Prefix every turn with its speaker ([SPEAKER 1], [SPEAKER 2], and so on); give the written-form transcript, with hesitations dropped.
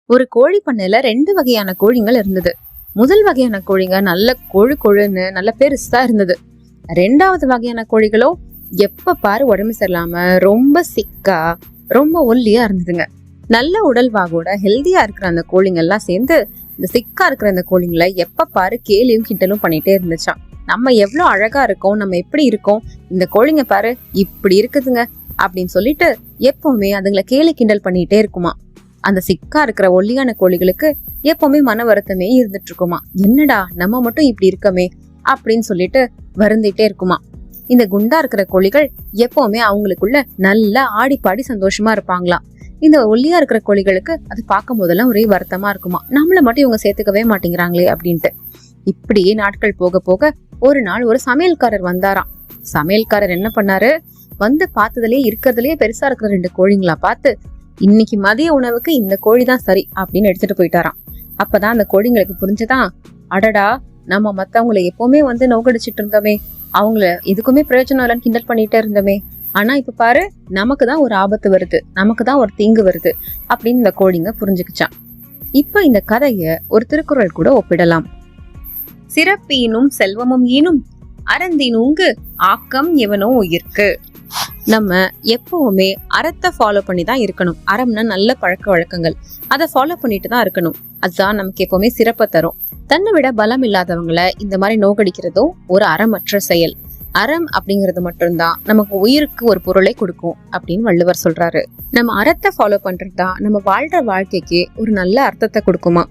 [SPEAKER 1] ஒரு கோழி பண்ணையில 2 வகையான கோழிகள் இருந்தது. முதல் வகையான கோழிங்க நல்ல கொழுன்னு நல்ல பெருசா இருந்தது. 2வது வகையான கோழிகளோ எப்ப பாரு உடம்பு சரியில்லாம ரொம்ப சிக்கா ரொம்ப ஒல்லியா இருந்ததுங்க. நல்ல உடல்வாகோட ஹெல்தியா இருக்கிற அந்த கோழிங்க எல்லாம் சேர்ந்து இந்த சிக்கா இருக்கிற அந்த கோழிங்களை எப்ப பாரு கேலியும் கிண்டலும் பண்ணிட்டே இருந்துச்சான். நம்ம எவ்வளவு அழகா இருக்கோம், நம்ம எப்படி இருக்கோம், இந்த கோழிங்க பாரு இப்படி இருக்குதுங்க அப்படின்னு சொல்லிட்டு எப்பவுமே அதுங்களை கேலி கிண்டல் பண்ணிட்டே இருக்குமா. அந்த சிக்கா இருக்கிற ஒல்லியான கோழிகளுக்கு எப்பவுமே மன வருத்தமே இருந்துட்டு இருக்குமா. என்னடா நம்ம மட்டும் இப்படி இருக்கமே அப்படின்னு சொல்லிட்டு வருந்திட்டே இருக்குமா. இந்த குண்டா இருக்கிற கோழிகள் எப்பவுமே அவங்களுக்குள்ள நல்லா ஆடி பாடி சந்தோஷமா இருப்பாங்களாம். இந்த ஒல்லியா இருக்கிற கோழிகளுக்கு அது பார்க்கும் போதெல்லாம் ஒரே வருத்தமா இருக்குமா. நம்மள மட்டும் இவங்க சேர்த்துக்கவே மாட்டேங்கிறாங்களே அப்படின்ட்டு. இப்படியே நாட்கள் போக போக ஒரு நாள் ஒரு சமையல்காரர் வந்தாராம். சமையல்காரர் என்ன பண்ணாரு, வந்து பார்த்ததுலயே இருக்கிறதுலயே பெருசா இருக்கிற 2 கோழிங்களா பார்த்து, இன்னைக்கு மதிய உணவுக்கு இந்த கோழி தான் சரி அப்படின்னு எடுத்துட்டு போயிட்டாராம். அப்பதான் அந்த கோழிங்களுக்கு புரிஞ்சுதான், அடடா நம்ம மத்தவங்களை எப்பவுமே வந்து நோக்கடிச்சிட்டு இருந்தோமே, அவங்கள எதுக்குமே பிரயோஜனம் இல்லைன்னு கிண்டல் பண்ணிட்டே இருந்தோமே, ஆனா இப்ப பாரு நமக்கு தான் ஒரு ஆபத்து வருது, நமக்கு தான் ஒரு தீங்கு வருது அப்படின்னு இந்த கோழிங்க புரிஞ்சுக்கிச்சான். இப்ப இந்த கதைய ஒரு திருக்குறள் கூட ஒப்பிடலாம். சிறப்பீனும் செல்வமும் ஈனும் அறந்தினூங்கு ஆக்கம் எவனோ உயிர்க்கு. நம்ம எப்பவுமே அறத்தை ஃபாலோ பண்ணி தான் இருக்கணும். அறம்னா நல்ல பழக்க வழக்கங்கள், அதை ஃபாலோ பண்ணிட்டு தான் இருக்கணும். அதுதான் நமக்கு எப்பவுமே சிறப்பை தரும். தன்னை விட பலம் இல்லாதவங்களை இந்த மாதிரி நோக்கடிக்கிறதும் ஒரு அறமற்ற செயல். அறம் அப்படிங்கிறது மட்டும்தான் நமக்கு உயிருக்கு ஒரு பொருளை கொடுக்கும் அப்படின்னு வள்ளுவர் சொல்றாரு. நம்ம அறத்தை ஃபாலோ பண்றதுதான் நம்ம வாழ்ற வாழ்க்கைக்கு ஒரு நல்ல அர்த்தத்தை கொடுக்குமா.